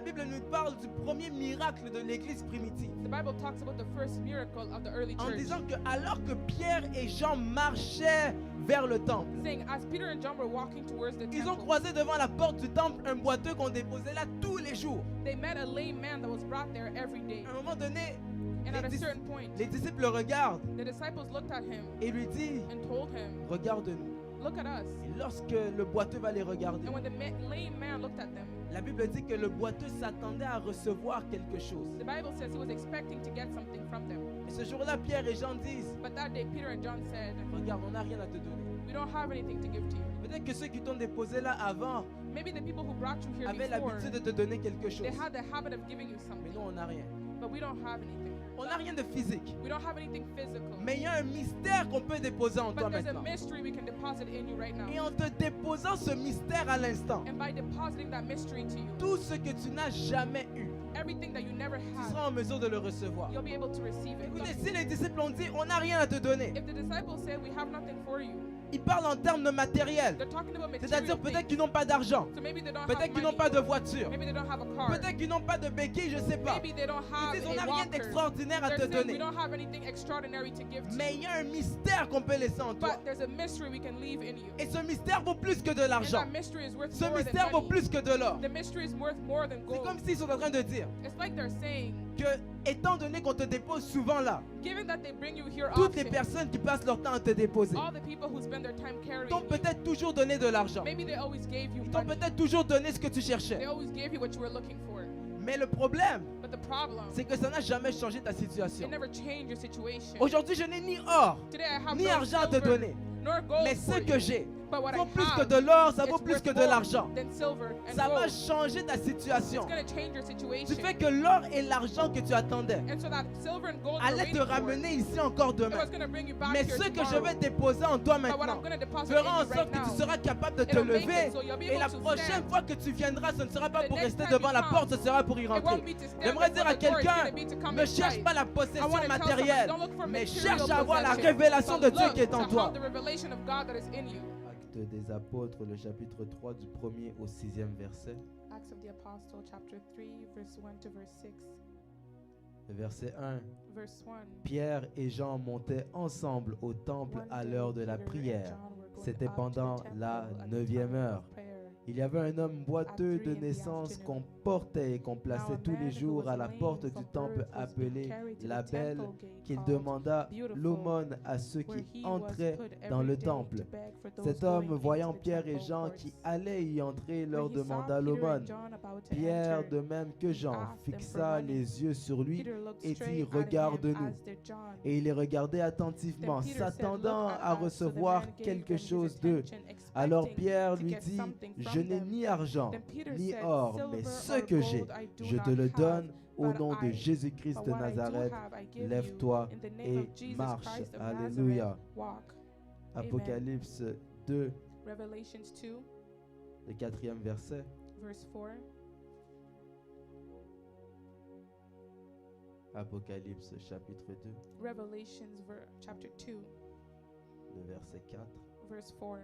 Bible nous parle du premier miracle de l'église primitive. The Bible talks about the first miracle of the early En church, disant que alors que Pierre et Jean marchaient vers le temple, saying as Peter and John were walking towards the ils ont temple, croisé devant la porte du temple un boiteux qu'on déposait là tous les jours. they met a lame man that was brought there every day. À un moment donné, And at a les, certain point, les disciples le regardent the disciples looked at him et lui disent, and told him, regarde-nous. look at us. Et lorsque le boiteux va les regarder, And when the lame man looked at them, la Bible dit que le boiteux s'attendait à recevoir quelque chose. the Bible says he was expecting to get something from them. Et ce jour-là, Pierre et Jean disent, But that day, Peter and John said, regarde, on n'a rien à te donner. we don't have anything to give to you. Peut-être que ceux qui t'ont déposé là avant Maybe the people who brought you here avaient before, l'habitude de te donner quelque chose. they had the habit of giving you Mais something. nous, on n'a rien. But we don't have anything. On n'a rien de physique. We don't have anything physical. Mais il y a un mystère qu'on peut déposer en toi But there's a maintenant. mystery we can deposit in you right now. Et en te déposant ce mystère à l'instant, And by depositing that mystery to you, tout ce que tu n'as jamais eu, everything that you never tu had, seras en mesure de le recevoir. you'll be able to receive it. Écoutez, si les disciples ont dit, on n'a rien à te donner, If the disciples say we have nothing for you, ils parlent en termes de matériel. they're talking about material C'est-à-dire peut-être things. qu'ils n'ont pas d'argent, So maybe they don't peut-être have qu'ils n'ont money. pas de voiture, Maybe they don't have a car. peut-être qu'ils n'ont pas de béquille, je ne sais pas. Maybe they don't have Ils disent, on a n'a rien walker. d'extraordinaire à They're te saying we donner. don't have anything extraordinary to give to Mais you. il y a un mystère qu'on peut laisser en toi. But there's a mystery we can leave in you. Et ce mystère vaut plus que de And l'argent. that mystery is worth Ce more mystère than vaut money. plus que de l'or. The mystery is worth more than C'est gold. comme s'ils sont en train de dire It's like they're saying, que, étant donné qu'on te dépose souvent là, given that they bring you here toutes les often, personnes qui passent leur temps à te déposer all the people who spend their time carrying t'ont you, peut-être toujours donné de l'argent. maybe they always gave you Ils t'ont money. peut-être toujours donné ce que tu They cherchais. always gave you what you were looking for. Mais le problème, But the problem, c'est que ça n'a jamais changé ta it situation. never changed your situation. Aujourd'hui, je n'ai ni or, Today I have ni no argent à te silver donner. nor gold Mais for ce you. que j'ai But what vaut I plus que have, de l'or, ça vaut it's plus worth que de more l'argent. than silver and Ça va gold. changer ta It's situation. going to change your Du situation. fait que l'or et l'argent que tu attendais And so that silver and gold you're allaient te waiting for, ramener ici encore it demain. was going to bring you back Mais here ce que je tomorrow. vais déposer en toi But what maintenant I'm going to deposit fera en in you sorte right que tu now, seras capable de te it'll make lever. it so you'll be Et able la to prochaine stand. fois que tu viendras, ce ne sera pas The pour next rester time devant you la come, porte, ce sera pour y It rentrer. won't be to stand J'aimerais before dire à the door, it's quelqu'un, going to be to come ne inside. cherche pas la I want possession to tell somebody, matérielle, don't look for mais material cherche à avoir la possession, révélation de but Dieu look qui est en to toi. have the revelation of God that is in you. Actes des apôtres, le chapitre 3 du 1er au 6e verset. Acts of the Apostle, chapter 3, verse 1 to verse 6. Le verset 1. Verse 1. Pierre et Jean montaient ensemble au temple One à day, l'heure de la Peter and prière. John were going C'était up to the pendant temple la at the 9e time heure. of prayer. Il y avait un homme boiteux At de 3 in the naissance afternoon. qu'on portait et qu'on Now plaçait a tous man les who jours was à la lame porte from du temple birth was being appelé carried to la the Belle, temple gate qu'il called demanda Beautiful, l'aumône à ceux where qui he was entraient put dans every le day temple. to beg for those Cet homme, going into voyant the Pierre et temple Jean courts. qui allaient y entrer, leur When he saw demanda Peter and l'aumône. John about to Pierre, enter, de même que Jean, asked them for fixa money. les yeux sur lui Peter looked et dit, straight at him, regarde-nous. as did John. Et il les regardait attentivement, Then Peter said, s'attendant "Look at à us." So the recevoir man gave quelque them his chose d'eux. attention, Alors expecting Pierre to lui get dit, something from je n'ai them. ni argent, Then Peter ni said, or, "Silver mais or ce que j'ai, gold I do je not te le have, donne au but nom de I- Jésus-Christ but de what I do Nazareth. have, I give Lève-toi you. In the name et of Jesus marche. Christ of Alléluia. Nazareth, walk." Apocalypse 2, Revelations 2, le 4e verset. verse 4. Apocalypse chapitre 2, Revelations chapter 2, le verset 4. verse 4.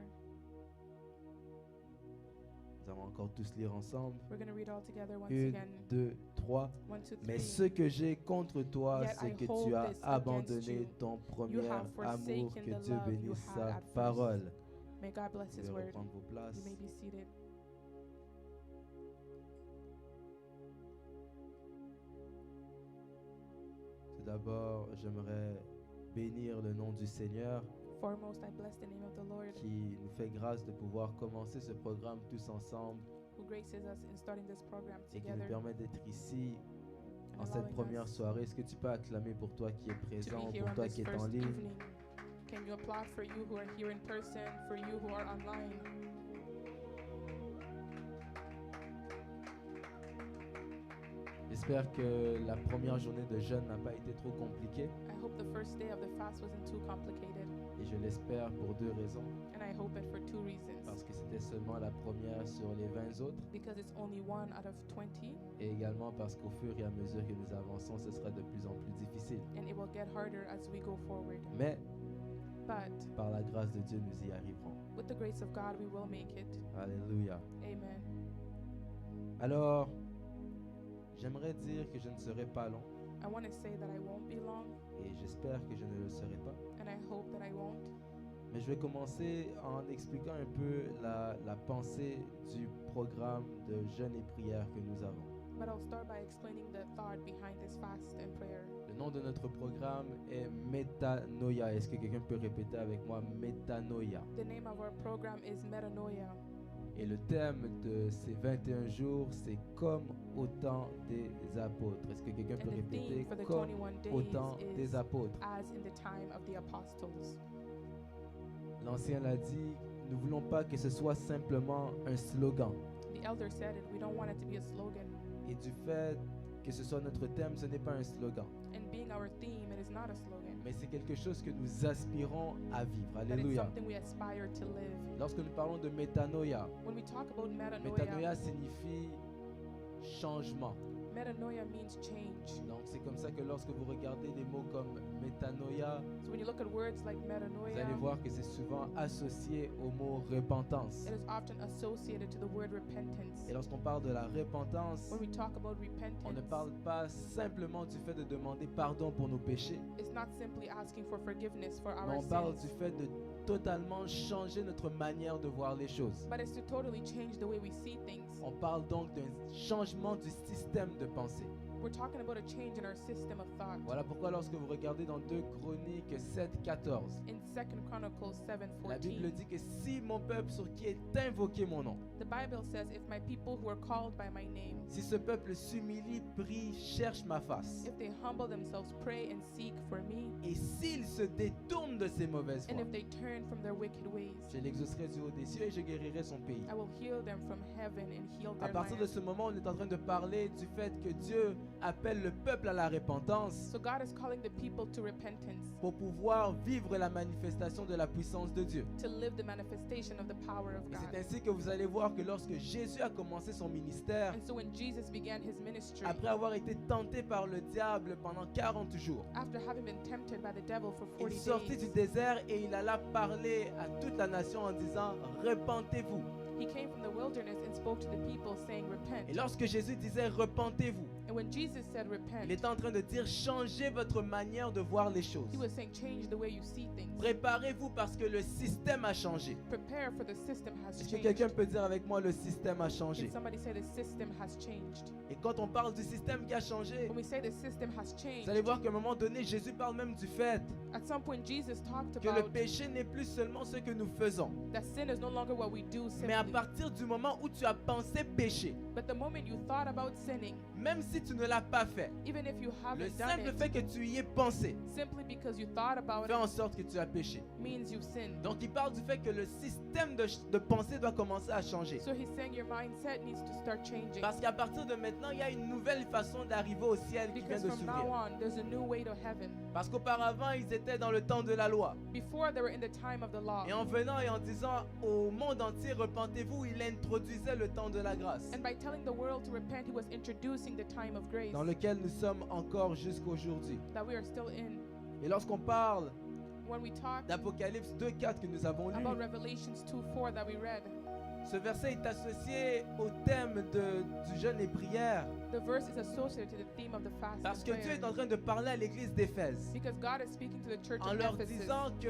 Nous allons encore tous lire ensemble. We're going to read all together once 1, again. 2, 3. 1, 2, 3. Mais ce que j'ai contre toi, Yet c'est I que hold tu as this against abandonné you. ton You premier have amour. forsaken Que the Dieu love you bénisse had sa at first. parole. May God bless Vous His pouvez word. reprendre vos You places. may be seated. Tout d'abord, j'aimerais bénir le nom du Seigneur Foremost, I bless the name of the Lord qui nous fait grâce de pouvoir commencer ce programme tous ensemble who graces us in starting this program et qui nous together permet d'être ici and en cette allowing première us soirée. Est-ce que tu peux acclamer pour toi qui es to présent, be here pour on toi this qui est en first ligne? evening. Can you applaud for you who are here in person, for you who are online? J'espère que la première journée de jeûne n'a pas été trop compliquée I hope the first day of the fast wasn't too complicated, et je l'espère pour deux raisons. and I hope it for two reasons. Parce que c'était seulement la première sur les 20 autres Because it's only one out of 20, et également parce qu'au fur et à mesure que nous avançons, ce sera de plus en plus difficile. and it will get harder as we go forward. Mais But par la grâce de Dieu, nous y arriverons. with the grace of God, we will make it. Alléluia. Amen. Alors, j'aimerais dire que je ne serai pas long I want to say that I won't be long, et j'espère que je ne le serai pas. and I hope that I won't. Mais je vais commencer en expliquant un peu la pensée du programme de jeûne et prière que nous avons. But I'll start by explaining the thought behind this fast and prayer. Le nom de notre programme est Métanoïa. Est-ce que quelqu'un peut répéter avec moi Métanoïa? The name of our program is Metanoia, Et le thème de ces 21 jours, c'est comme au temps des apôtres. Est-ce que quelqu'un peut and the theme répéter for the comme 21 au days temps is des apôtres? as in the time of the apostles. L'ancien l'a dit, nous ne voulons pas que ce soit simplement un slogan. The elder said it, we don't want it to be a slogan. Et du fait que ce soit notre thème, ce n'est pas un slogan. And being our theme, it is not a slogan, Mais c'est quelque chose que nous aspirons à vivre. but it's Alléluia. something we aspire to live. Lorsque nous parlons de métanoïa, When we talk about métanoïa signifie changement. metanoia means change. Donc c'est comme ça que lorsque vous regardez des mots comme métanoïa, So when you look at words like vous allez metanoia, voir que c'est souvent associé au mot repentance. it is often associated to the word repentance. Et lorsqu'on parle de la repentance, When we talk about on ne repentance, parle pas simplement du fait de demander pardon pour nos péchés, it's not simply asking for forgiveness for mais our on parle sins, du fait de totalement changer notre manière de voir les choses. but it's to totally change the way we see things. On parle donc d'un changement du système de pensée. We're talking about a change in our system of thought. Voilà pourquoi lorsque vous regardez dans 2 Chroniques 7:14, In 2 Chronicles la Bible 7:14, dit que si mon peuple sur qui est invoqué mon nom, the Bible says, "If my people who are called by my name, si ce peuple s'humilie, prie, cherche ma face, if they humble themselves, pray and seek for me, et s'ils se détournent de ses mauvaises and voies, if they turn from their wicked ways, je l'exaucerai du haut des cieux et je guérirai son pays. I will heal them from heaven and heal À their partir de land." ce moment, on est en train de parler du fait que Dieu appelle le peuple à la repentance So God is calling the people to repentance, pour pouvoir vivre la manifestation de la puissance de Dieu. to live the manifestation of the power of Et c'est God. ainsi que vous allez voir que lorsque Jésus a commencé son ministère, And so when Jesus began his ministry, après avoir été tenté par le diable pendant 40 jours, after having been tempted by the devil for il 40 sortit du days, désert et il alla parler à toute la nation en disant « Repentez-vous ». he came from the wilderness and spoke to the people saying, Et "Repent." lorsque Jésus disait « Repentez-vous », And when Jesus said il repent, était en train de dire « Changez votre manière de voir les choses ». he was saying change the way you see things. Préparez-vous parce que le système a changé. Prepare, for the system has Est-ce que changed. quelqu'un peut dire avec moi le système a changé? Can somebody say the system has changed? Et quand on parle du système qui a changé, When we say the system has vous changed, allez voir qu'à un moment donné, Jésus parle même du fait at some point Jesus talked que le about péché n'est plus seulement ce que nous faisons. that sin is no longer what we do Mais à simply, partir du moment où tu as pensé pécher, but the moment you thought about sinning, même si tu ne l'as pas fait, even if you le haven't done simple it, fait que tu y aies pensé simply because you thought about fait en it sorte que tu as péché. means you've sinned. Donc il parle du fait que le système de pensée doit commencer à changer. So he's saying your mindset needs to start changing. Parce qu'à partir de maintenant, il y a une nouvelle façon d'arriver au ciel qui vient Because de from now s'ouvrir. on, there's a new way to heaven. Parce qu'auparavant, ils étaient dans le temps de la loi. Before they were in the time of the law. Et en venant et en disant au monde entier, repentez-vous, il introduisait le temps de la grâce, And by telling the world to repent, he was introducing the time of grace dans lequel nous sommes encore jusqu'aujourd'hui. that we are still in. Et lorsqu'on parle When we talk d'Apocalypse 2:4 que nous avons lu, about Revelations 2:4 that we read, ce verset est associé au thème du jeûne et prière, the verse is associated to the theme of the fast parce and que Dieu prayer. est en train de parler à l'église d'Éphèse Because God is speaking to the church en of leur Ephesus, disant que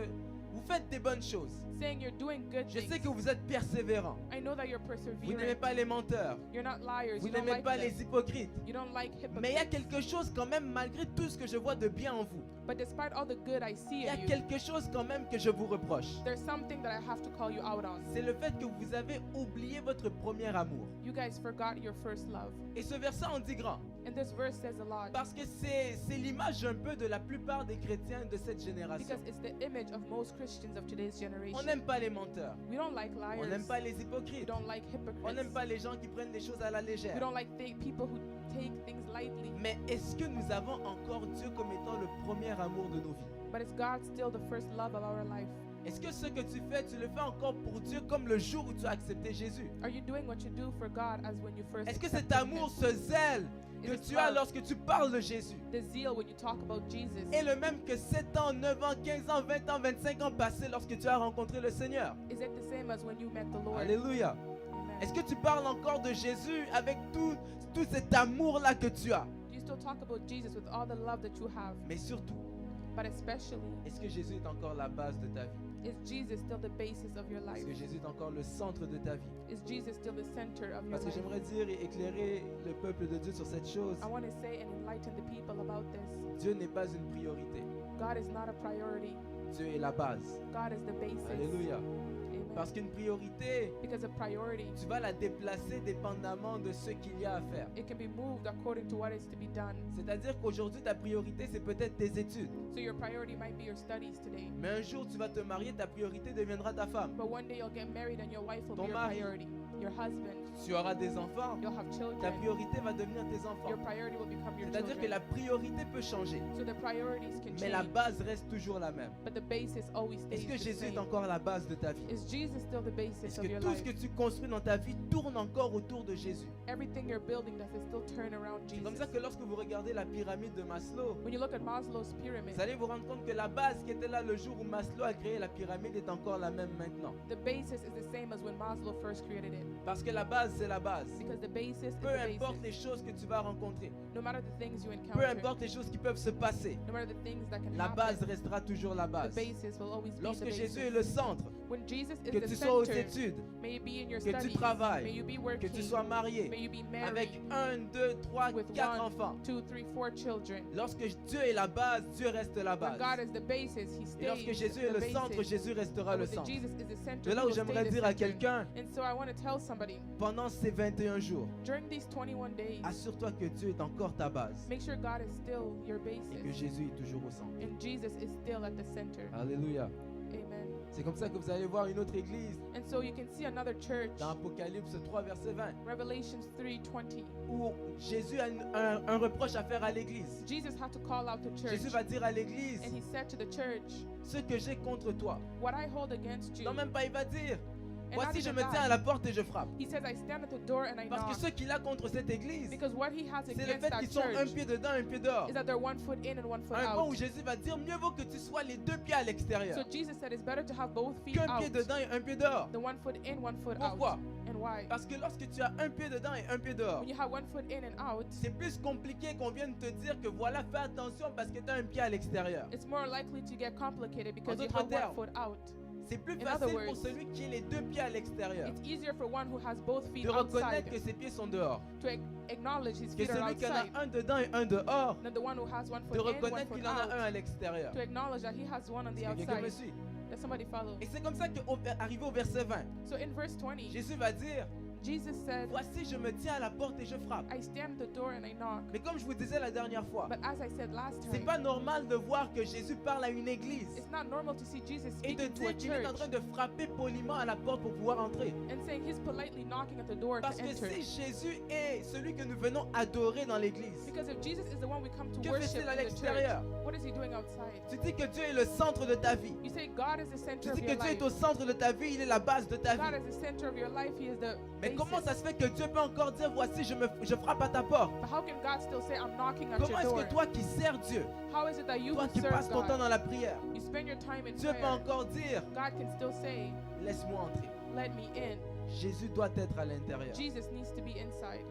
vous faites des bonnes choses. saying you're doing good Je sais things. que vous êtes persévérants. I know that you're Vous n'aimez persevering. pas les menteurs. You're not liars. Vous You don't n'aimez like pas them. les hypocrites. You don't like Mais il y a hypocrites. quelque chose quand même, malgré tout ce que je vois de bien en vous, But despite all the good I see il y a in you, quelque chose quand même que je vous reproche. there's something that I have to call you out on. C'est le fait que vous avez oublié votre premier amour. You guys forgot your first love. Et ce verset en dit grand. And this verse says a lot. Parce que c'est l'image un peu de la plupart des chrétiens de cette génération. Because it's the image of most Christians of today's generation. On n'aime pas les menteurs. We don't like On liars. n'aime pas les We hypocrites. don't like On hypocrites. n'aime pas les gens qui prennent les choses à la We légère. don't like people who take things lightly. Mais est-ce que nous avons encore Dieu comme étant le premier amour de nos vies? But is God still the first love of our life? Est-ce que ce que tu fais, tu le fais encore pour Dieu comme le jour où tu as accepté Jésus? Are you doing what you do for God as when you first Est-ce que cet accepted amour, Him? ce zèle que Is it tu as love? lorsque tu parles de Jésus The zeal when you talk about Jesus est le même que 7 ans, 9 ans, 15 ans, 20 ans, 25 ans passés lorsque tu as rencontré le Seigneur? is it the same as when you met the Lord? Alléluia. Amen. Est-ce que tu parles encore de Jésus avec tout cet amour-là que tu as? still talk about Jesus with all the love that you have. Mais surtout, But especially, est-ce que Jésus est encore la base de ta vie? is Jesus still the basis of your life? Est-ce que Jésus est encore le centre de ta vie? Is Jesus still the center of your Parce que life? j'aimerais dire et éclairer le peuple de Dieu sur cette chose. I want to say and enlighten the people about this. Dieu n'est pas une priorité. God is not a priority. Dieu est la base. God is the basis. Alléluia. Amen. Parce qu'une priorité, Because a priority, tu vas la déplacer dépendamment de ce qu'il y a à faire. it can be moved according to what is to be done. C'est-à-dire qu'aujourd'hui, ta priorité, c'est peut-être tes études. So your priority might be your studies today. Mais un jour, tu vas te marier, ta priorité deviendra ta femme. But one day you'll get married and your wife will be Ton your mari. priority. Your husband, Tu auras des enfants. you'll have Ta children. priorité va devenir tes Your enfants. priority will become your C'est-à-dire que children. la priorité peut changer, So the priorities can mais la change, base reste toujours la même. but the basis always stays Est-ce que the Jésus est same. encore la base de ta vie? Is Jesus still the basis Est-ce of que your tout ce life? que tu construis dans ta vie tourne encore autour de Jésus? Everything you're building, does it still turn around C'est comme Jesus? ça que lorsque vous regardez la pyramide de Maslow, When you look at Maslow's pyramid, vous allez vous rendre compte que la base qui était là le jour où Maslow a créé la pyramide est encore la même maintenant. the basis is the same as when Maslow first created it. Parce que la base, c'est la base. Because the basis is Peu the importe les basis. choses que tu vas rencontrer, No matter the things you peu encounter, importe les choses qui peuvent se passer, no matter the things that can la base happen, restera toujours la the base. basis will always be the Lorsque basis. Jésus est le centre, When Jesus is que the tu sois aux center, études, may you be in your que tu studies, travailles, may you be que working, tu sois marié, may you be avec married 1, 2, 3, with 4 1, enfants. 2, 3, 4 children. Lorsque Dieu est la base, Dieu reste la When base. God is the basis, He Et stays lorsque Jésus est the le basis. centre, Jésus restera And le when centre. Jesus is the center, De là He où will stay j'aimerais the dire à center. quelqu'un, And so I want to tell somebody, pendant ces 21 jours, during these 21 days, assure-toi que Dieu est encore ta base make sure God is still your et que basis Jésus est toujours au centre. and Jesus is still at the center. Alléluia. Amen. C'est comme ça que vous allez voir une autre église And so you can see another church, dans Apocalypse 3, verset 20, Revelations 3:20. où Jésus a un reproche à faire à l'église. Jesus had to call out the church, Jésus va dire à l'église, and He said to the church, ce que j'ai contre toi. what I hold against you. Non, même pas, il va dire, And not voici je even me that. tiens à la porte et je frappe. He says, I stand at the door and I Parce que knock. ce qu'il a contre cette église, Because what he has c'est le against fait that qu'ils sont un church pied dedans, un pied dehors. is that they're 1 foot in and 1 foot À un point où out. Jésus va dire, mieux vaut que tu sois les deux pieds à l'extérieur So Jesus said it's better to have both feet qu'un pied out dedans et un pied dehors. than 1 foot in, 1 foot Pourquoi? out. And why? Parce que lorsque tu as un pied dedans et un pied dehors, When you have 1 foot in and out, c'est plus compliqué qu'on vienne te dire que voilà, fais attention parce que tu as un pied à l'extérieur. it's more likely to get complicated because En you d'autres have 1 termes, foot out. C'est plus In other facile pour words, celui qui a les deux pieds à l'extérieur It's easier for one who has both feet de reconnaître outside que ses pieds sont dehors. to acknowledge his Que feet are celui qui en outside a un dedans et un dehors, than the one who has 1 de foot in, 1 reconnaître foot qu'il en a un out. à l'extérieur. To acknowledge that he has one on the Est-ce que quelqu'un me outside. suit? Does somebody follow? Et c'est comme ça qu'arrivé au verset 20, So in verse 20, Jésus va dire, Jesus said, voici je me tiens à la porte et je frappe. I stand at the door and I knock. Mais comme je vous disais la dernière fois, But as I said last c'est time, pas normal de voir que Jésus parle à une église it's not normal to see Jesus et de speaking to a dire qu'il est en church train de frapper poliment à la porte pour pouvoir entrer. and saying he's politely knocking at the door Parce to que enter. si Jésus est celui que nous venons adorer dans l'église, Because if Jesus is the one we come to que worship fait-il à in the l'extérieur? church, what is he doing outside? Tu dis que Dieu est le centre de ta vie. You say God is the Tu center dis of que your Dieu life. est au centre de ta vie, il est la base de ta God vie. is the center of your life. He is the Mais comment ça basis. se fait que Dieu peut encore dire, voici je frappe à ta porte? But how can God still say, I'm knocking at Comment your est-ce door? que toi qui sers Dieu, How is it that you toi who qui serve passes ton temps God, dans la prière, you spend your time in Dieu peut prayer, encore dire, God can still say, laisse-moi entrer. let me in. Jésus doit être à l'intérieur. Jesus needs to be inside.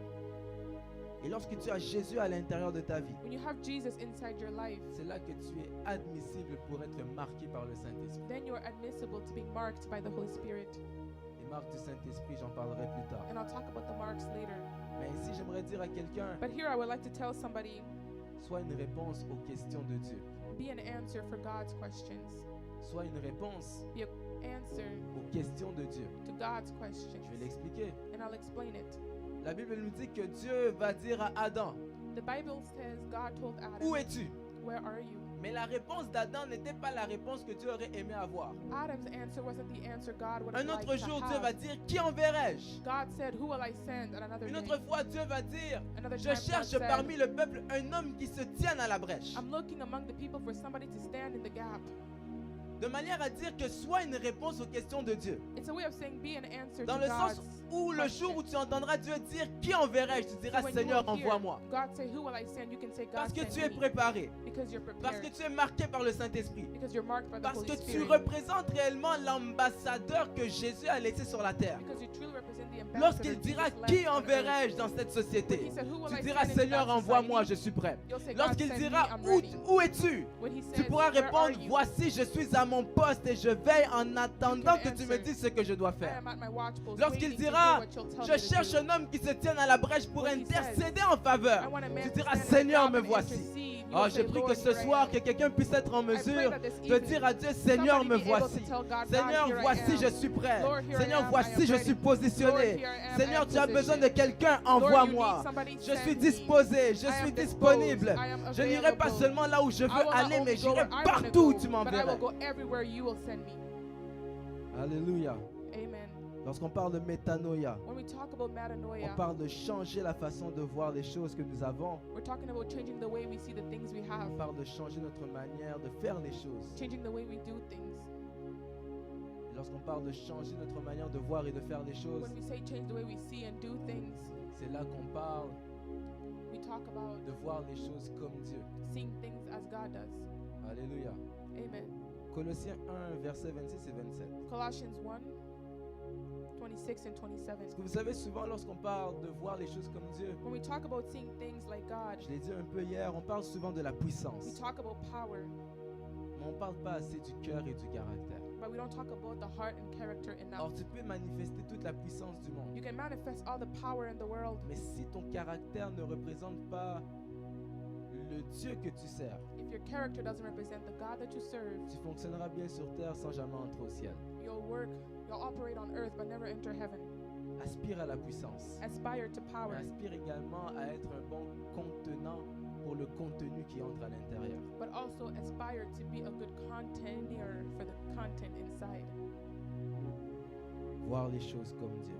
Et lorsque tu as Jésus à l'intérieur de ta vie, When you have Jesus inside your life, c'est là que tu es admissible pour être marqué par le Saint-Esprit. then you are admissible to be marked by the Holy Spirit. Les marques du Saint-Esprit, j'en parlerai plus tard. And I'll talk about the marks later. Mais ici, j'aimerais dire à quelqu'un, But here I would like to tell somebody, sois une réponse aux questions de Dieu. be an answer for God's questions. Sois une réponse Be an answer aux questions de Dieu. to God's questions. Je vais l'expliquer. And I'll explain it. La Bible nous dit que Dieu va dire à Adam, The Bible says God told où Adam, es-tu? where are you? Mais la réponse d'Adam n'était pas la réponse que Dieu aurait aimé avoir. Adam's answer wasn't the answer God would have Un liked autre to jour, Dieu va have. dire, qui enverrai-je? God said, who will I send? And another Une day, autre fois, Dieu va dire, another je time God cherche said, parmi le peuple un homme qui se tienne à la brèche. I'm looking among the people for somebody to stand in the gap. De manière à dire que sois une réponse aux questions de Dieu. It's a way of saying be an answer Dans to le sens God's Ou le jour où tu entendras Dieu dire qui enverrai-je, tu diras When Seigneur, you will hear envoie-moi. God say, who will I send? You can say, God Parce que send tu es me. préparé. Because you're Parce prepared. que tu es marqué par le Saint-Esprit. Because you're marked by the Parce Holy que tu Spirit. représentes réellement l'ambassadeur que Jésus a laissé sur la terre. Because you truly represent the ambassador Lorsqu'il dira Jesus left qui on earth. enverrai-je dans cette When société, he said, who will tu I diras send into Seigneur, that envoie-moi, society? je suis prêt. You'll say, God Lorsqu'il send dira me, I'm ready. où es-tu, When he tu says, pourras where are répondre you? voici, je suis à mon poste et je veille en attendant can que tu me answer, dises ce que je dois I faire. am at my watch post Lorsqu'il waiting to hear dira what you'll tell je me to cherche do. un homme qui se tienne à la brèche pour When he says, intercéder en faveur, I want a man tu to diras stand in Seigneur, the me gap and voici. intercede. You Oh, will j'ai say, pris Lord, que ce here I soir, am. que quelqu'un puisse être en I pray mesure that this de evening, dire à Dieu, Seigneur, somebody me be able voici. to tell God, Seigneur, God, here I voici, am. je suis prêt. Lord, here I Seigneur, am, I voici, am je ready. suis positionné. Lord, here I am, Seigneur, I am tu as besoin de positioned. quelqu'un, Lord, you envoie-moi. need somebody, Je send suis me. disposé, je I suis am disponible. disposed, I am Je n'irai pas available. seulement là où je I veux will not aller, only mais go j'irai where I wanna partout où go, tu but I will m'enverrais. go everywhere you will send me. Alléluia. Amen. Lorsqu'on parle de métanoïa, When we talk about on metanoia, parle de changer la façon de voir les choses que nous avons. we're talking about changing the way we see the things we have, On parle de changer notre manière de faire les choses. changing the way we do things. Et lorsqu'on parle de changer notre manière de voir et de faire les choses, When we say change the way we see and do things, c'est là qu'on parle we talk about de voir les choses comme Dieu. seeing things as God does. Alléluia. Amen. Colossiens 1, versets 26 et 27. Colossians 1, 26 and 27. Parce que vous savez, souvent lorsqu'on parle de voir les choses comme Dieu, When we talk about seeing things like God, je l'ai dit un peu hier, on parle souvent de la we puissance. talk about power, Mais on ne parle pas assez du cœur et du caractère. but we don't talk about the heart and character Or, enough. tu peux manifester toute la puissance du monde. You can manifest all the power in the world. Mais si ton caractère ne représente pas le Dieu que tu sers, If your character doesn't represent the God that you serve, tu fonctionneras bien sur terre sans jamais entrer au ciel. you'll operate on earth but never enter heaven. Aspire à la puissance. Aspire to Mais power, aspire également à être un bon contenant pour le contenu qui entre à l'intérieur. but also aspire to be a good container for the content inside. Voir les choses comme Dieu.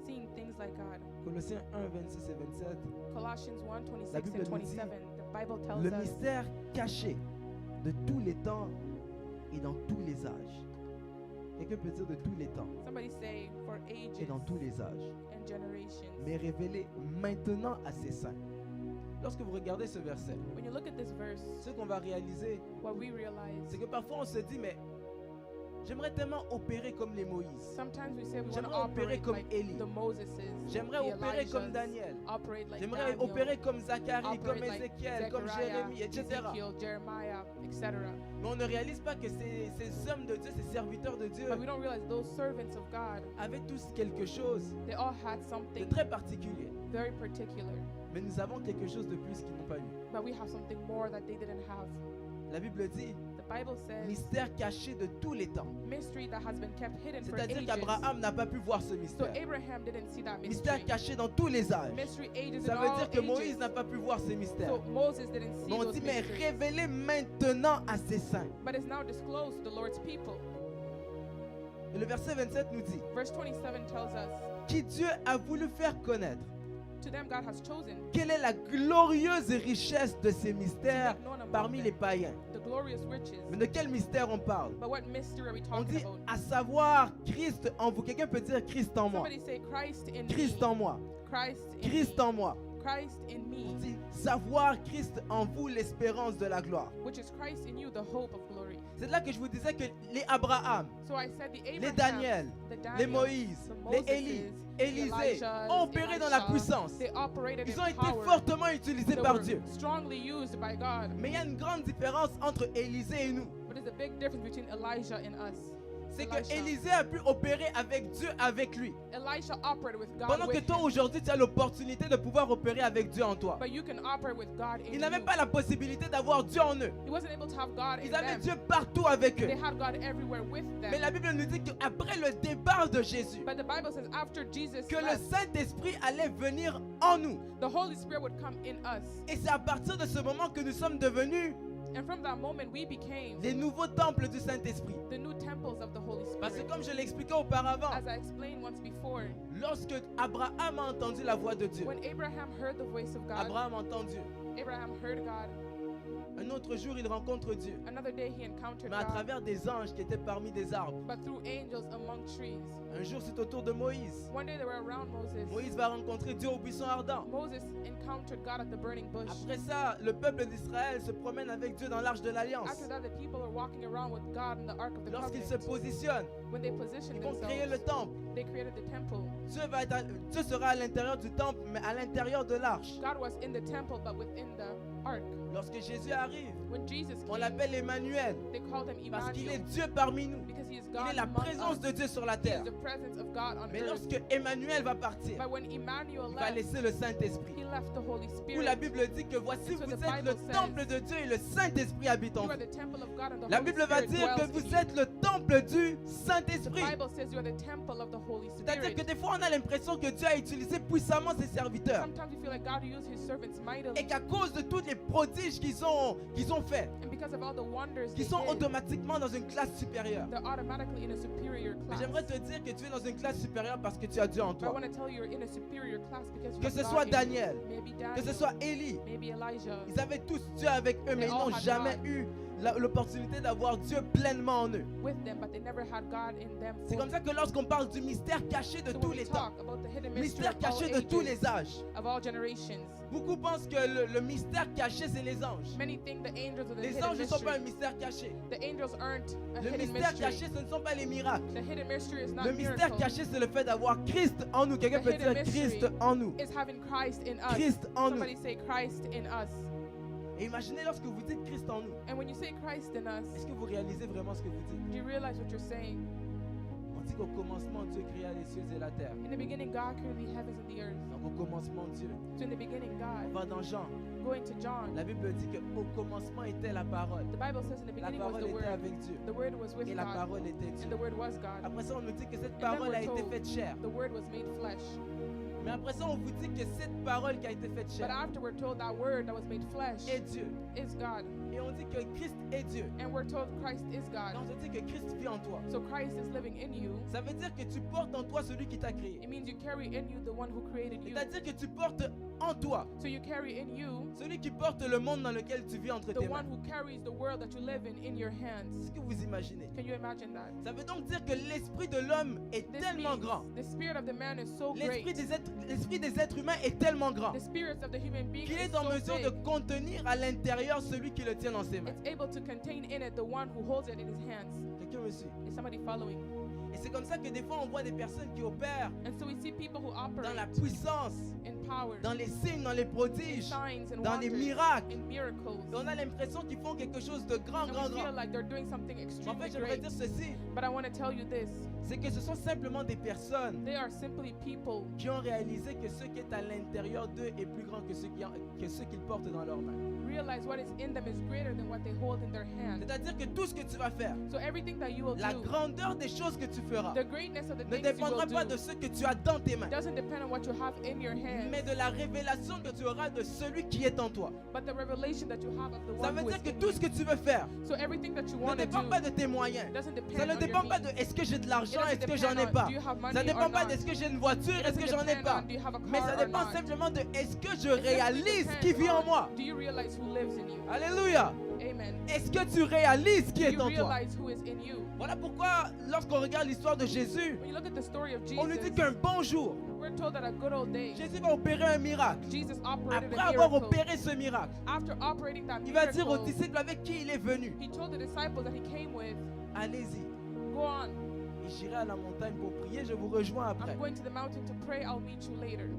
Seeing things like God. Colossiens 1, 26 et 27. Colossians 1, La 26 Bible and nous dit, 27. The Bible tells Le us mystère caché de tous les temps et dans tous les âges. Quelqu'un peut dire de tous les temps somebody say for et ages dans tous les âges. and generations. Mais révélé maintenant à ses saints. Lorsque vous regardez ce verset, When you look at this verse, ce qu'on va réaliser, what we realize, c'est que parfois on se dit, mais j'aimerais tellement opérer comme les Moïse. sometimes we say we want to J'aimerais opérer operate comme like Élie. the Moseses, J'aimerais the opérer comme Elijahs, Daniel. operate like J'aimerais Daniel, opérer comme Zacharie, operate comme like Ézéchiel, comme Zechariah, Jérémie, etc. Ezekiel, Jeremiah, etc. Mais on ne réalise pas que ces hommes de Dieu, ces serviteurs de Dieu, But we don't realize those servants of God, avaient tous quelque chose they all had de something très particulier. very particular. Mais nous avons quelque chose de plus qu'ils n'ont pas eu. But we have something more that they didn't have. La Bible dit, The Bible says, mystère caché de tous les temps. mystery that has been kept hidden for C'est-à-dire ages. qu'Abraham n'a pas pu voir ce So mystère. Abraham didn't see that Mystère mystery. caché dans tous les âges. Mystery ages Ça in veut all dire que Moïse ages. n'a pas pu voir ces mystères. So Moses didn't see Mais on those dit, mais mysteries. révélé maintenant à ses saints. But it's now disclosed to the Lord's people. Et le verset 27 nous dit, Verse 27 tells us, qui Dieu a voulu faire connaître. to them God has chosen Quelle est la glorieuse richesse de ces to mystères make known among parmi les them païens. the glorious riches. Mais de quel mystère on parle? But what mystery are we On talking dit about? à savoir Christ en vous. Quelqu'un peut dire Christ en moi. Somebody say Christ in Christ me. en moi. Christ in Christ me. en moi. Christ in On me, dit savoir Christ en vous, l'espérance de la gloire. which is Christ in you, the hope of glory. C'est là que je vous disais que les Abraham, So I said the les Abraham, Daniel, the Daniel, les Moïse, the les Moseses, Élie, the Élisée Elishas, ont opéré dans la Elisha, puissance. they operated Ils in ont été power. fortement utilisés They par were Dieu. strongly used by God. Mais il y a une grande différence entre Élisée et nous. But there's a big difference between Elijah and us. C'est que Elisha. Élisée a pu opérer avec Dieu avec lui. Elisha operated with God Pendant que with toi him. aujourd'hui tu as l'opportunité de pouvoir opérer avec Dieu en toi. But you can operate with God in Ils n'avaient you. pas la possibilité d'avoir Dieu en eux. He wasn't able to have God in Ils avaient them. Dieu partout avec eux. They had God everywhere with them. Mais la Bible nous dit qu'après le départ de Jésus, But the Bible says after Jesus que le left, Saint-Esprit allait venir en nous. the Holy Spirit would come in us. Et c'est à partir de ce moment que nous sommes devenus And from that moment we became les nouveaux temples du Saint-Esprit. the new temples of the Holy Parce que Spirit. comme je l'expliquais auparavant, As I explained once before, lorsque Abraham a entendu la voix de Dieu, when Abraham heard the voice of God, Abraham entend Dieu. Abraham heard God. Un autre jour, il rencontre Dieu, Another day he encountered mais à God, travers des anges qui étaient parmi des arbres. but through angels among trees. Un jour, c'est au tour de Moïse. One day they were around Moses. Moïse va rencontrer Dieu au buisson ardent. Moses encountered God at the burning bush. Après ça, le peuple d'Israël se promène avec Dieu dans l'arche de l'Alliance. After that, the people are walking around with God in the Ark of the Lorsqu'ils se Covenant. positionnent, When they positioned ils vont créer le themselves, temple. they created the temple. Dieu sera à l'intérieur du temple, mais à l'intérieur de l'arche. God was in the temple, but within the ark. Lorsque Jésus arrive, When Jesus on came, l'appelle Emmanuel, they called him parce qu'il est Emmanuel Dieu parmi nous. because he is Il God est la among présence us. de Dieu sur la He terre. is the presence of God on Mais earth. lorsque Emmanuel va partir, But when Emmanuel il va left, laisser le Saint-Esprit. he left the Holy Où la Spirit. Bible dit que voici, And so vous the êtes le Bible temple de Dieu et le Saint-Esprit habite en You are vous. the temple of God and the La Holy Bible va Spirit dire que dwells in vous you. êtes le temple du The Saint-Esprit. Bible says you are the temple of the Holy C'est-à-dire que Spirit. des fois, on a l'impression que Dieu a utilisé puissamment ses serviteurs. Sometimes you feel like God used his servants mightily. Et qu'à cause de tous les prodiges qu'ils ont fait, And because of all the wonders qui they sont did, automatiquement dans une classe supérieure. they're automatically in a superior Mais class. j'aimerais te dire que tu es dans une classe supérieure parce que tu as Dieu en But I toi. want to tell you you're in a superior class because you Que have ce God soit in you. Daniel, Maybe que Daniel, ce soit Élie, maybe Elijah. ils avaient tous Dieu avec eux, mais ils n'ont jamais eu l'opportunité d'avoir Dieu pleinement en eux. With them, but they never had God in them. C'est comme ça que lorsqu'on parle du mystère caché de So tous when les we temps, talk about the hidden mystery mystère of all caché de tous ages, les âges, of all generations, beaucoup pensent que le mystère caché, c'est les anges. many think the angels are the Les hidden anges ne sont pas un mystery. mystère caché. The angels aren't a Le hidden mystère mystery. caché, ce ne sont pas les miracles. The hidden mystery is not Le mystère miracle. caché, c'est le fait d'avoir Christ en nous. Quelqu'un The peut hidden dire mystery Christ en nous. Is having Christ in us. Christ en nous. Somebody say Christ in us. Et imaginez lorsque vous dites Christ en nous. And when you say Christ in us, Est-ce que vous réalisez vraiment ce que vous dites? do you realize what you're saying? On dit qu'au commencement, Dieu créa les cieux et la terre. In the beginning, God created the heavens and the earth. Donc au commencement, Dieu. So in the beginning, On God. va dans Jean. Going to John, La Bible dit qu'au commencement était la parole. the Bible says in the La beginning was parole the était Word. avec Dieu. The Word was with Et la God. parole était Dieu. And the Word was God. Après ça, on nous dit que cette then parole we're a été told faite chair. The Word was made flesh. Mais après ça, on vous dit que cette parole qui a été faite But chair after we're told that Word that was made flesh est Dieu. is God. Et on dit que Christ est Dieu. And we're told Christ is Et God. on te dit que Christ vit en toi. So Christ is living in you. Ça veut dire que tu portes en toi celui qui t'a créé. It means you carry in you the one who created you. C'est-à-dire que tu portes en toi So you carry in you celui qui porte le monde dans lequel tu vis entre the tes mains. one who carries the world that you live in your hands. Est-ce que vous imaginez? Can you imagine that? Ça veut donc dire que l'esprit de l'homme est This tellement means grand. the spirit of the man is so L'esprit great. des êtres humains est tellement grand The spirits of the human being qu'il is est en so mesure de big. contenir à l'intérieur celui qui le tient dans ses mains. It's able to contain in it the one who holds it in his hands. Quelqu'un me suit? Is somebody following? Et c'est comme ça que des fois on voit des personnes qui opèrent And so we see people who dans operate la puissance, in power, dans les signes, dans les in prodiges, signs and dans les wonders, miracles. in miracles. Et on a l'impression qu'ils font quelque chose de grand, And grand, we feel grand. like they're doing something En extremely fait, j'aimerais great. dire ceci, But I want to tell you this. c'est que ce sont simplement des personnes They are simply people qui ont réalisé que ce qui est à l'intérieur d'eux est plus grand que ce qu'ils portent dans leurs mains. realize what is in them is greater than what they hold in their hand. C'est-à-dire que tout ce que tu vas faire, So everything that you will la do, grandeur des choses que tu feras, the greatness of the ne things you dépendra will pas do, de ce que tu as dans tes mains, doesn't depend on what you have in your hands, mais de la révélation que tu auras de celui qui est en toi. but the revelation that you have of the Ça one veut who is dire que in tout you. ce que tu veux faire So everything that you ne want to dépend do pas de tes moyens. doesn't depend Ça ne on dépend your pas de means. est-ce que j'ai de It l'argent, doesn't est-ce que j'en ai depend pas. on do you have money Ça ne or dépend pas not. d'est-ce que j'ai une voiture, It est-ce que doesn't j'en ai depend pas. on do you have a Mais car ça or dépend not. simplement de est-ce que je It simply réalise depends qui vit en on, moi. do you realize who lives in you? Alléluia. Amen. Est-ce que tu réalises qui Do est you en toi? realize who is in you? Voilà pourquoi lorsqu'on regarde l'histoire de Jésus, When you look at the story of on nous dit Jesus, qu'un bon jour, we're told that a good old day, Jésus va opérer un miracle. Jesus operated Après a avoir miracle. opéré ce miracle, After operating that il va dire aux miracle, disciples avec qui il est venu, he told the disciples that he came with, allez-y, go on, et j'irai à la montagne pour prier, je vous rejoins après. I'm going to the mountain to pray, I'll meet you later.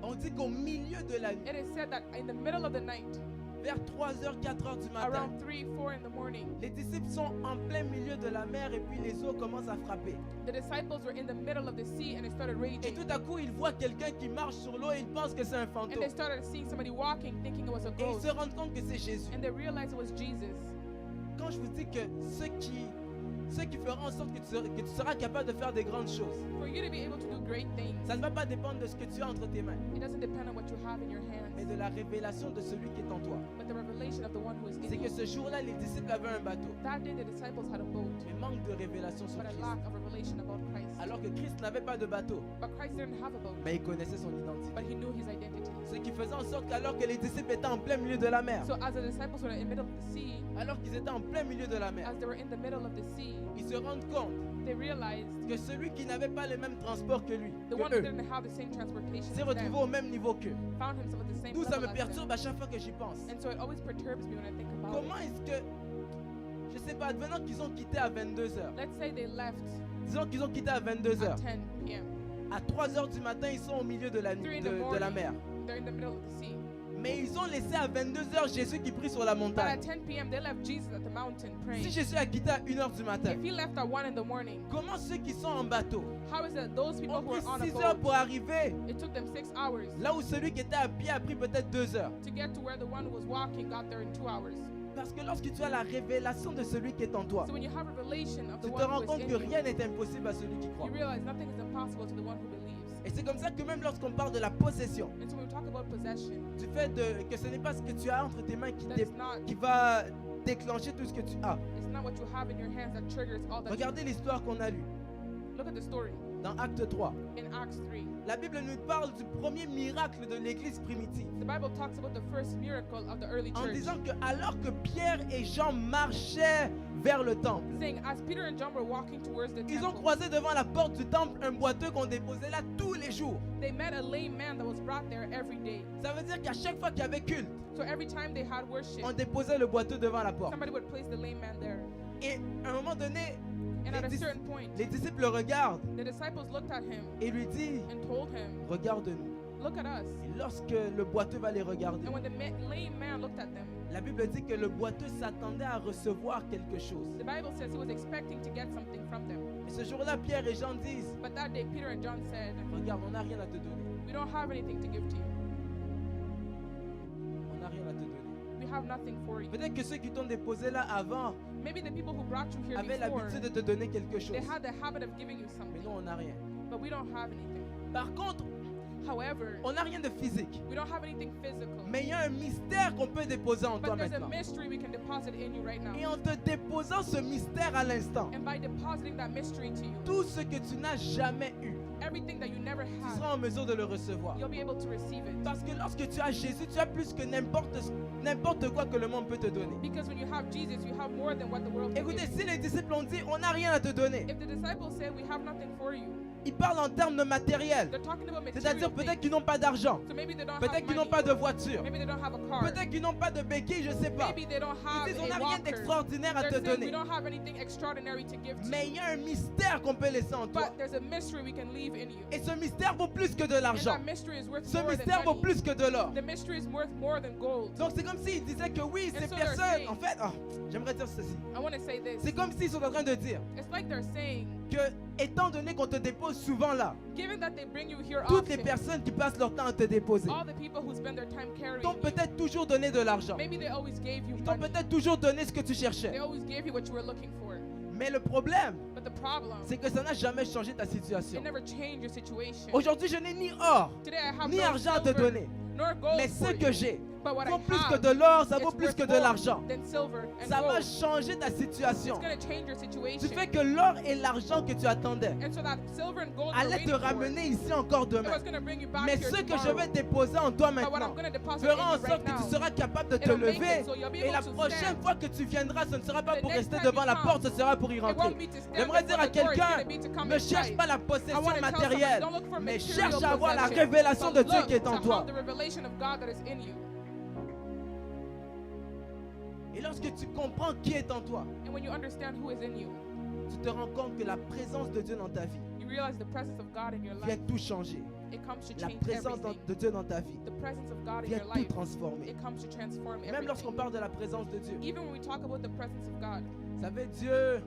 On dit qu'au milieu de la nuit, It is said that in the middle of the night, vers 3h, 4h du matin, around 3, 4 in the morning, les disciples sont en plein milieu de la mer et puis les eaux commencent à frapper. the disciples were in the middle of the sea and it started Et raging. tout à coup, ils voient quelqu'un qui marche sur l'eau et ils pensent que c'est un And fantôme. they started seeing somebody walking, thinking it was a Et ils ghost. se rendent compte que c'est Jésus. And they realized it was Jesus. Quand je vous dis que ceux qui feront en sorte que tu seras capable de faire des grandes choses, For you to be able to do great things, ça ne va pas dépendre de ce que tu as entre tes mains, it doesn't depend on what you have in your mais hands, de la révélation de celui qui est en toi. but the revelation of the one who is C'est in que you. ce jour-là, les disciples avaient un bateau, That day the disciples had a boat, mais manque de révélation sur but a Christ. lack of revelation revelation about Christ. Alors que Christ n'avait pas de bateau, But Christ didn't have a boat, mais il connaissait son identité. but he knew his identity. Ce qui faisait en sorte qu'alors que les disciples étaient en plein milieu de la mer, So as the disciples were in the middle of the sea, alors qu'ils étaient en plein milieu de la mer, as they were in the middle of the sea, ils se rendent compte they realized que celui qui n'avait pas le même transport que lui, the que one who eux, didn't have the same transportation s'est as retrouvé them au même niveau qu'eux. found himself at the same D'où ça me level as them. perturbe à chaque fois que j'y pense. And so it always perturbs me when I think about Comment it. est-ce que, je sais pas, advenant qu'ils ont quitté à 22h, Let's say they left disons qu'ils ont quitté à 22h, at 10 p.m. à 3h du matin, ils sont au milieu de la, 3 in the de la mer. morning, they're in the middle of the sea. Mais ils ont laissé à 22h Jésus qui prie sur la But at montagne. 10 p.m. they left Jesus at the mountain Si praying. Jésus a quitté à 1h du matin, If he left at 1 in the morning, comment ceux qui sont en bateau how is it those people ont who pris are on a 6 heures boat, pour arriver it took them 6 hours là où celui qui était à pied a pris peut-être 2 heures? to get to where the one who was walking got there in 2 hours? Parce que lorsque tu as la révélation de celui qui est en toi, So when you have revelation of the tu te one rends who is compte in que you, rien n'est impossible à celui qui croit. you realize nothing is impossible to the one who believes. Et c'est comme ça que même lorsqu'on parle de la possession, And so when we talk about possession, du fait que ce n'est pas ce que tu as entre tes mains that it's not, qui va déclencher tout ce que tu as. it's not what you have in your hands that triggers all that. Regardez l'histoire qu'on a lue Look at the story dans Acte 3. in Acts 3. La Bible nous parle du premier miracle de l'église primitive. The Bible talks about the first miracle of the early En church, disant que alors que Pierre et Jean marchaient vers le temple, saying as Peter and John were walking towards the ils ont temple, croisé devant la porte du temple un boiteux qu'on déposait là tous les jours. they met a lame man that was brought there every day. Ça veut dire qu'à chaque fois qu'il y avait culte, So every time they had worship, on déposait le boiteux devant la porte. somebody would place the lame man there. Et à un moment donné, And les, at a dis- certain point, les disciples le regardent the disciples looked at him et lui disent, and told him, regarde-nous. look at us. Et lorsque le boiteux va les regarder, And when the lame man looked at them, la Bible dit que le boiteux s'attendait à recevoir quelque chose. the Bible says he was expecting to get something from them. Et ce jour-là, Pierre et Jean disent, But that day, Peter and John said, regarde, on n'a rien à te donner. we don't have anything to give to you. On n'a rien à te donner. We have nothing for you. Peut-être que ceux qui t'ont déposé là avant Maybe the people who brought you here avaient before, l'habitude de te donner quelque chose. they had the habit of giving you Mais something, nous, on n'a rien. but we don't have anything. Par contre, However, on n'a rien de physique. we don't have anything physical. Mais il y a un mystère qu'on peut déposer en toi But there's a maintenant. mystery we can deposit in you right now. Et en te déposant ce mystère à l'instant, And by depositing that mystery to you, tout ce que tu n'as jamais eu, everything that you never tu had, seras en mesure de le recevoir. you'll be able to receive it. Parce que lorsque tu as Jésus, tu as plus que n'importe quoi que le monde peut te donner. Because when you have Jesus, you have more than what the world can Écoutez, give you. si les disciples ont dit, on n'a rien à te donner, If the disciples say we have nothing for you, ils parlent en termes de matériel. they're talking about material C'est-à-dire peut-être things. qu'ils n'ont pas d'argent, So maybe they don't peut-être have qu'ils n'ont money. pas de voiture, Maybe they don't have a car. peut-être qu'ils n'ont pas de béquilles, je ne sais pas. Maybe they don't have Ils disent, on n'a a rien walker. d'extraordinaire à They're te saying we donner. don't have anything extraordinary to give to Mais you. il y a un mystère qu'on peut laisser en toi. But there's a mystery we can leave in you. Et ce mystère vaut plus que de And l'argent. that mystery is worth Ce more mystère than vaut money. plus que de l'or. The mystery is worth more than gold. Donc c'est comme s'ils disaient que oui, And ces so they're personnes, saying- en fait, j'aimerais dire ceci. I want to say this. C'est comme s'ils sont en train de dire It's like they're saying, que, étant donné qu'on te dépose souvent là, given that they bring you here toutes les often, personnes qui passent leur temps à te déposer all the people who spend their time carrying t'ont you, peut-être toujours donné de l'argent. maybe they always gave you Ils t'ont money. peut-être toujours donné ce que tu They cherchais. always gave you what you were looking for. Mais le problème, But the problem, c'est que ça n'a jamais changé ta it situation. never changed your situation. Aujourd'hui, je n'ai ni or, Today I have ni no argent à te silver donner. nor gold Mais for ce you. que j'ai But what vaut I plus que have, de l'or, ça vaut it's plus worth que de more l'argent. than silver and Ça va gold. changer ta situation. It's going to change your Du situation. fait que l'or et l'argent que tu attendais And so that silver and gold you're allaient te waiting for, ramener ici encore it demain. was going to bring you back Mais here ce que je tomorrow. vais déposer en toi But what I'm maintenant going to deposit fera en in you sorte right que tu now, seras capable de te it'll make lever. it so you'll be Et able la to prochaine stand. fois que tu viendras, ce ne sera pas The pour next rester time devant you la come, porte, ce sera pour y It rentrer. won't be to stand J'aimerais before dire à the door, it's quelqu'un, going to be to come ne cherche inside. pas la I want possession to tell somebody, matérielle, don't look for mais material cherche à avoir la possession, révélation de but Dieu look qui est en to toi. have the revelation of God that is in you. Et lorsque tu comprends qui est en toi, And when you understand who is in you, tu te rends compte que la présence de Dieu dans ta vie you realize the presence of God in your vient life. tout changer. It comes to La change présence everything. de Dieu dans ta vie The presence of God in vient your tout life, transformer. it comes to transform Même lorsqu'on everything. parle de la présence de Dieu, Even when we talk about the presence of God, vous savez, Dieu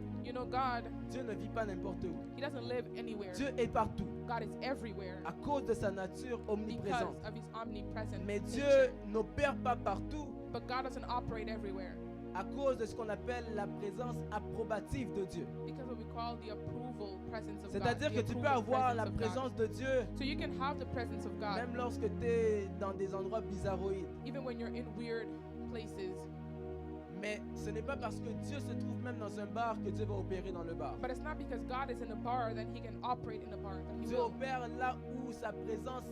God, ne vit pas n'importe où. He doesn't live anywhere. Dieu est partout God is everywhere à cause de sa nature because omniprésente. of His omnipresent Mais nature. Dieu n'opère pas partout But God doesn't operate everywhere à cause de ce qu'on appelle la présence approbative de Dieu. because what we call the approval presence of God. C'est-à-dire the que tu peux approval avoir la presence of God. présence de Dieu So you can have the presence of God même lorsque tu es dans des endroits bizarroïdes. even when you're in weird places. Mais ce n'est pas parce que Dieu se trouve même dans un bar que Dieu va opérer dans le bar. But it's not because God is in a bar that he can operate in a bar. That he Dieu will. opère là où sa présence,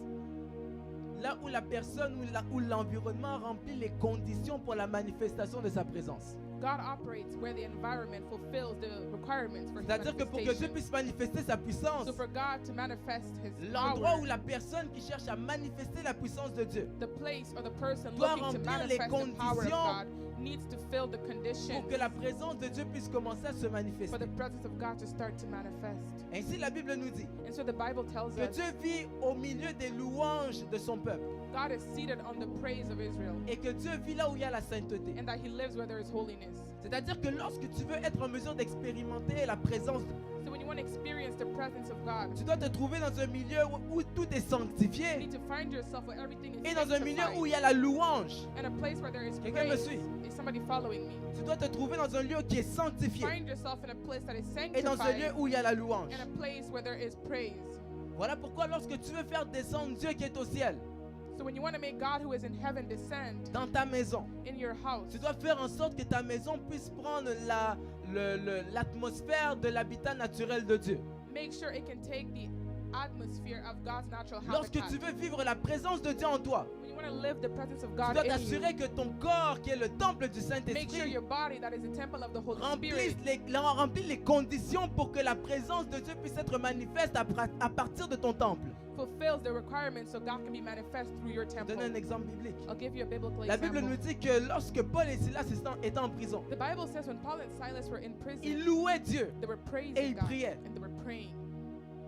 là où la personne ou l'environnement remplit les conditions pour la manifestation de sa présence. God operates where the environment fulfills the requirements for his C'est-à-dire que pour que Dieu manifestation. puisse manifester sa puissance, So for God to manifest his l'endroit power, où la personne qui cherche à manifester la puissance de Dieu the place or the person doit looking to remplir les manifest the power of conditions God needs to fill the conditions pour que la présence de Dieu puisse commencer à se for manifester. the presence of God to start to manifest. Ainsi la Bible nous dit And so the Bible tells que us Dieu vit au milieu des louanges de son peuple God is seated on the praise of Israel et que Dieu vit là où il y a la sainteté. and that he lives where there is holiness. C'est-à-dire que lorsque tu veux être en mesure d'expérimenter la présence, So when you want to experience the presence of God, tu dois te trouver dans un milieu où tout est you sanctifié need to find yourself where everything is et dans un milieu sanctified où il y a la louange. and a place where there is Quelqu'un me praise. suit? Is somebody following me? Tu dois te trouver dans un lieu qui est sanctifié Find yourself in a place that is et dans un lieu sanctified où il y a la louange. and a place where there is praise. Voilà pourquoi lorsque tu veux faire descendre Dieu qui est au ciel So when you want to make God who is in heaven descend dans ta maison, in your house, tu dois faire en sorte que ta maison puisse prendre l'atmosphère de l'habitat naturel de Dieu. make sure it can take the atmosphere of God's natural Lorsque habitat. tu veux vivre la présence de Dieu en toi, When you want to live the presence of tu God dois in you, t'assurer que ton corps, qui est le temple du make sure Saint-Esprit, your body, that is the temple of the Holy Spirit, remplit les conditions pour que la présence de Dieu puisse être manifeste à partir de ton temple. fulfills the requirements so God can be manifest through your Je temple. donne un exemple biblique. I'll give you a biblical La Bible example. nous dit que lorsque Paul et Silas étaient en prison, The Bible says when Paul and Silas were in prison, ils louaient Dieu. they were Et praising ils God priaient. and they were praying.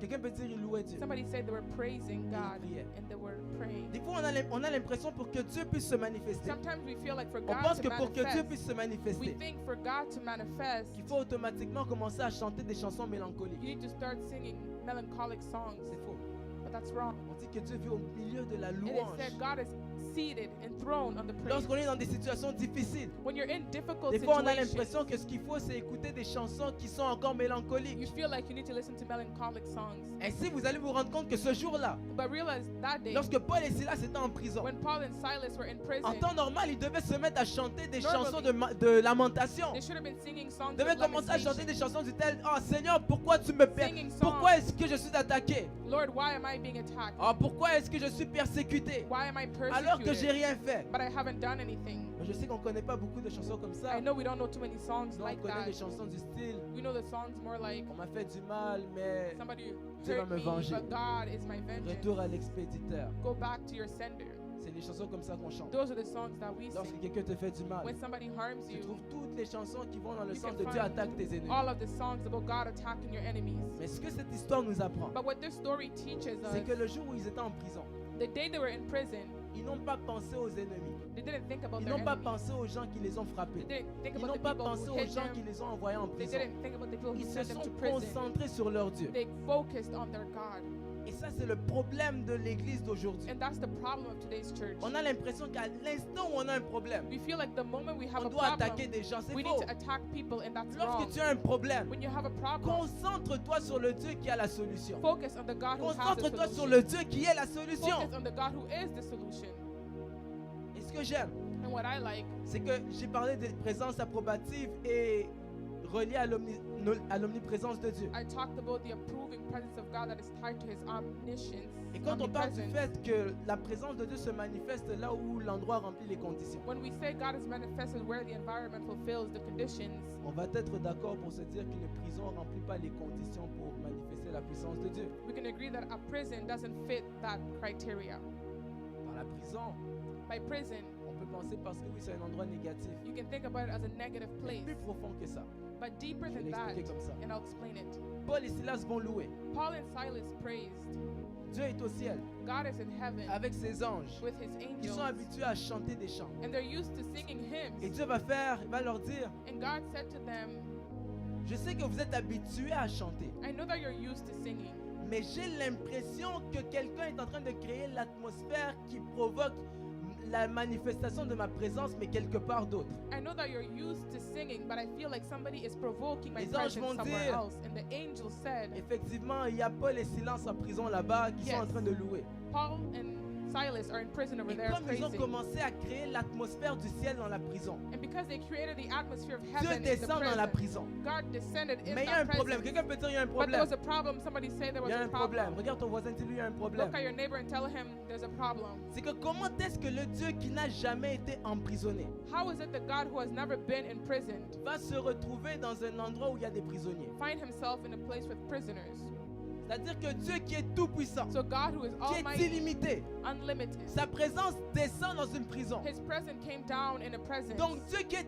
Quelqu'un peut dire ils louaient Dieu. Somebody said they were praising God priaient. and they were praying. Des fois, on a l'impression pour que Dieu puisse se manifester. Sometimes we feel like for On God pense to que pour que Dieu manifest, puisse se we manifester, think for God to manifest, qu'il faut automatiquement commencer à chanter des chansons mélancoliques. you need to start singing melancholic songs. C'est faux. But that's wrong. On dit que Dieu vit au milieu de la It is louange. said God is seated and throned on the praise. Lorsqu'on est dans des situations difficiles, When you're in difficult des fois on a situations, l'impression que ce qu'il faut c'est écouter des chansons qui sont encore you mélancoliques. feel like you need to listen to melancholic songs. Ainsi, vous allez vous rendre compte que ce jour-là, But realize that day, lorsque Paul et Silas étaient en prison, when Paul and Silas were in prison, en temps normal, ils devaient se mettre à chanter des Normally, chansons de lamentation. they should have been singing songs Ils devaient of commencer à chanter lamentation. des chansons du tel, oh Seigneur, pourquoi tu me perds? Singing songs. Pourquoi est-ce que je suis attaqué? Lord, why am I being attacked? Oh, pourquoi est-ce que je suis persécuté? Why am I Alors que j'ai persecuted? rien fait. But I haven't done anything. Mais je sais qu'on ne connaît pas beaucoup de chansons comme ça. I know we don't know too many songs Nous, on like connaît that. des chansons du style, We know the songs more like on m'a fait du mal, mais somebody Dieu va hurt me me, venger. but God is my vengeance. retour à l'expéditeur. Go back to your sender. C'est les chansons comme ça qu'on chante. Those are the songs that we Lorsque sing. quelqu'un te fait du mal, When somebody harms tu you, trouves toutes les chansons qui vont dans le You sens can de Dieu find attaque tes ennemis. all of the songs about God attacking your enemies. Mais ce que cette histoire nous apprend, But what this story teaches c'est que us, le jour où ils étaient en prison, the day they were in prison, ils n'ont pas pensé aux ennemis. they didn't think about Ils their n'ont pas enemies. pensé aux gens qui les ont frappés. They didn't think Ils about n'ont the pas people pensé who aux hit gens them. qui les ont envoyés en They prison. didn't think about the people who Ils se sent them sont to prison. concentrés sur leur Dieu. They focused on their God. Et ça, c'est le problème de l'église d'aujourd'hui. And that's the problem of today's church. On a l'impression qu'à l'instant où on a un problème, We feel like the moment we have on a doit attaquer problem, des gens. C'est we faux. need to attack people, and that's wrong. Lorsque tu as un problème, When you have a problem, concentre-toi sur le Dieu qui a la solution. focus on the God who has the Concentre-toi sur solution. le Dieu qui est la solution. Focus on the God who is the solution. Et ce que j'aime, And what I like c'est que j'ai parlé de présence approbative et reliée à l'omniprésence de Dieu. I talked about the approving presence of God that is tied to His omniscience. Et quand on parle du omnipresence. fait que la présence de Dieu se manifeste là où l'endroit remplit les conditions, When we say God is manifested where the environment fulfills the conditions, on va être d'accord pour se dire qu'une prison ne remplit pas les conditions pour manifester la puissance de Dieu. we can agree that a prison doesn't fit that criteria. Dans la prison, By prison, on peut penser parce que oui, c'est un endroit négatif. you can think about it as a negative Mais place, plus profond que ça. but deeper Je vais than that, l'expliquer comme ça. and I'll explain it. Paul et Silas vont louer. Paul and Silas praised. Dieu est au ciel God is in heaven avec ses anges. with His Ils sont angels, habitués à chanter des chants. and they're used to singing Et hymns. Dieu va leur dire, And God said to them, je sais que vous êtes habitués à chanter, I know that you're used to singing, mais j'ai l'impression que quelqu'un est en train de créer l'atmosphère qui provoque la manifestation de ma présence, mais quelque part d'autre. I know that you're used to singing, but I feel like somebody is provoking my Les anges presence vont somewhere dire- else. And the angel said, Effectivement, il y a Paul et Silas en prison là-bas qui sont en Yes. train de louer. Paul and Silas are in prison over Et there comme ils ont praising. commencé à créer l'atmosphère du ciel dans la prison, And because they created the atmosphere of Dieu heaven in the descend dans la prison, prison. God descended in Mais il y a un that problème. prison. Quelqu'un peut dire il y a un But there problème. was a problem. Somebody say there Il was y a a un problème. problem. Regarde ton voisin, dis-lui il y a un problème. Look at your neighbor and tell him there's a problem. C'est que comment est-ce que le Dieu qui n'a jamais été emprisonné How is it that God, who has never been imprisoned, va se retrouver dans un endroit où il y a des prisonniers? find himself in a place with prisoners? C'est-à-dire que Dieu qui est tout puissant, So God, who is qui est almighty, illimité, unlimited, sa présence descend dans une prison. his presence came down in a presence. Donc Dieu qui est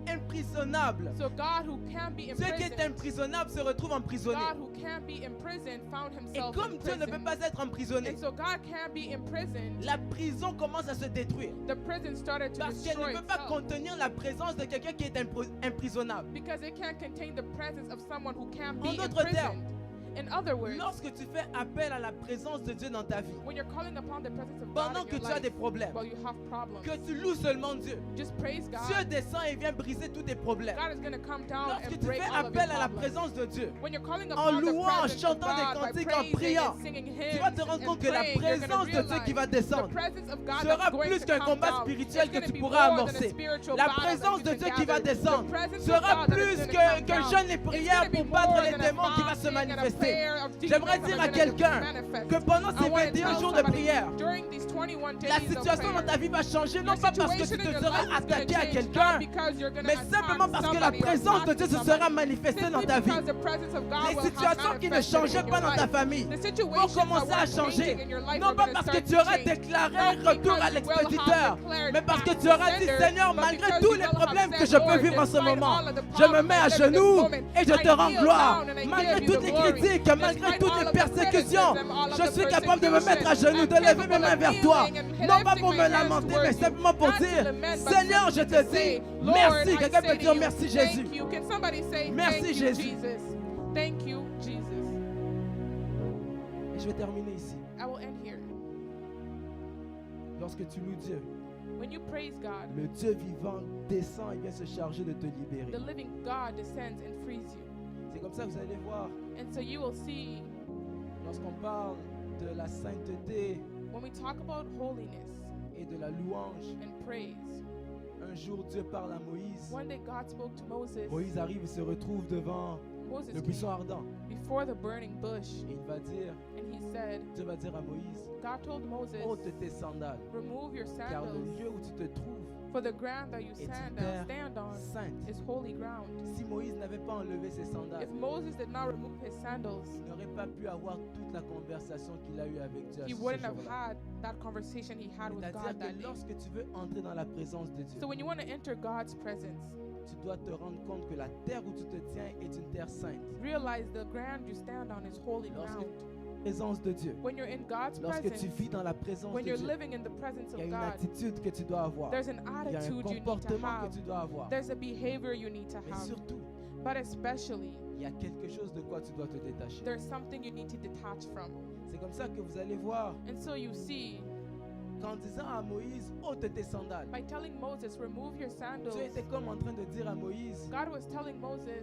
imprisonnable, So God, who can be Dieu qui est imprisoned, imprisonnable se retrouve emprisonné. God, who can be imprisoned, found Et himself comme in Dieu ne peut prison. pas être emprisonné, And so God can be imprisoned. la prison commence à se détruire. The prison started to Parce qu'elle destroy ne peut pas itself contenir la présence de quelqu'un qui est imprisonnable. because it can't contain the presence of someone who can En be d'autres termes, imprisoned. In other words, lorsque tu fais appel à la présence de Dieu dans ta vie, when you're calling upon the presence of God pendant in que your tu as life, des problèmes, well, you have problems. que tu loues seulement Dieu, Just praise God. Dieu descend et vient briser tous tes problèmes. God is going to come down Lorsque and tu break fais all of your appel à la problems. présence de Dieu, When you're calling en upon the louant, en presence of chantant des God by cantiques, en praising priant, and singing tu vas te hymns rendre and compte que la praying, you're gonna présence de Dieu qui va realize descendre the presence of God sera that's going plus to qu'un come combat down. spirituel It's que gonna tu be pourras more than a amorcer. spiritual La battle that présence you de can Dieu qui va gather. descendre The presence of sera God that is plus gonna qu'un come down. jeûne et It's prière gonna be pour more battre than les a démons qui va se fasting and a manifester. prayer of demons J'aimerais that dire are à gonna quelqu'un manifest. que pendant I ces wanna 21 tell jours de somebody, prière, during these 21 days la of situation dans prayer, ta vie va changer, non your pas parce que tu situation te in your seras life is gonna attaqué à change, quelqu'un, not because you're gonna mais attack simplement parce que la somebody or présence de attack Dieu se somebody. sera manifestée dans ta Simply vie. because the presence of God Les will have situations qui ne manifested changeaient in pas your dans ta life. famille The vont situations commencer that à weren't changer, changing in your life non are pas gonna parce que start tu to auras change. déclaré Not retour à because you will have l'expéditeur, declared mais parce que back tu to auras dit sender, Seigneur, but malgré because tous you les will have problèmes said, que je peux Lord, vivre en ce despite moment, all of the je me problems mets à I live in this genoux moment, et je I te rends kneel gloire. down and I Malgré give you toutes the les glory. critiques, malgré Despite toutes all les of the persécutions, criticism, all of je the suis capable de me mettre à genoux, persecution, de lever mes I'm mains vers capable toi. of kneeling and Non pas lifting pour my me hands lamenter, mais towards you. simplement pour Not to dire lament, but Seigneur, je simply te to dis say, merci. Lord, Quelqu'un I peut say dire to merci you, Jésus. thank you. Can somebody say Merci, thank you, Jésus. Jesus? Thank you, Jesus. Et je vais terminer ici. I will end here. Lorsque tu loues Dieu, When you praise God, le Dieu vivant descend et vient se charger de te libérer. the living God descends and frees you. C'est comme ça que vous allez voir, And so you will see, lorsqu'on parle de la sainteté when we talk about holiness et de la louange, and praise, un jour Dieu parle à Moïse. one day God spoke to Moses. Moïse arrive et se retrouve devant Moses le buisson came ardent. before the burning bush, Et il va dire, and he said, Dieu va dire à Moïse, God told Moses, ôte tes sandales, remove your car le sandals, lieu où tu te trouves for the ground that you est une stand terre on sainte. is holy ground. Si Moïse n'avait pas enlevé ses sandales, If Moses did not remove his sandals, il n'aurait pas pu avoir toute la conversation qu'il a eue avec Dieu à he ce wouldn't have jour-là. had that conversation he had with C'est-à-dire God that que day. lorsque tu veux entrer dans la présence de Dieu, So when you want to enter God's presence, tu dois te rendre compte que la terre où tu te tiens est une terre sainte. realize the ground you stand on is holy Lorsque ground. Présence de Dieu. When you're in God's Lorsque tu presence, vis dans la présence when de you're Dieu, living in the presence il y a of une God, attitude que tu dois avoir. there's an Il y a un attitude you need to comportement have. que tu dois avoir. There's a behavior you need to Mais have. surtout, But especially, il y a quelque chose de quoi tu dois te détacher. there's something you need to detach from. C'est comme ça que vous allez voir And so you see, qu'en disant à Moïse, ôte tes sandales, by telling Moses, remove your sandals, Dieu était comme en train de dire à Moïse, God was telling Moses,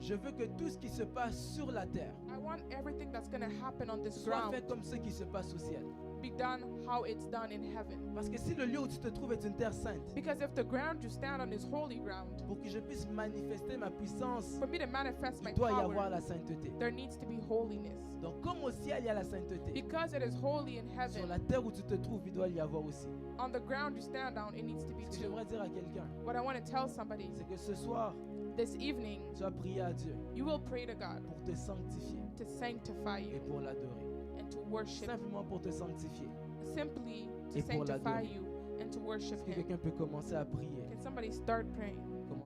je veux que tout ce qui se passe sur la terre I want everything that's going to happen on this soit ground fait comme ce qui se passe au ciel. be done how it's done in heaven. Parce que si le lieu où tu te trouves est une terre sainte, Because if the ground you stand on is holy ground, pour que je puisse manifester ma puissance, for me to manifest my il doit y avoir power, la sainteté. there needs to be holiness. Donc comme au ciel il y a la sainteté, Because it is holy in sur heaven, la terre où tu te trouves, il doit y avoir aussi. on the ground you stand on, it needs to be Ce que too. j'aimerais dire à quelqu'un, What I want to tell somebody, c'est que ce soir, this evening, tu vas prier à Dieu you will pray to God pour te sanctifier to sanctify et you pour l'adorer. and to worship, Simplement pour te sanctifier. simply to Et pour sanctify l'adorer. you and to worship Est-ce que Him. quelqu'un peut commencer à prier? Can somebody start praying?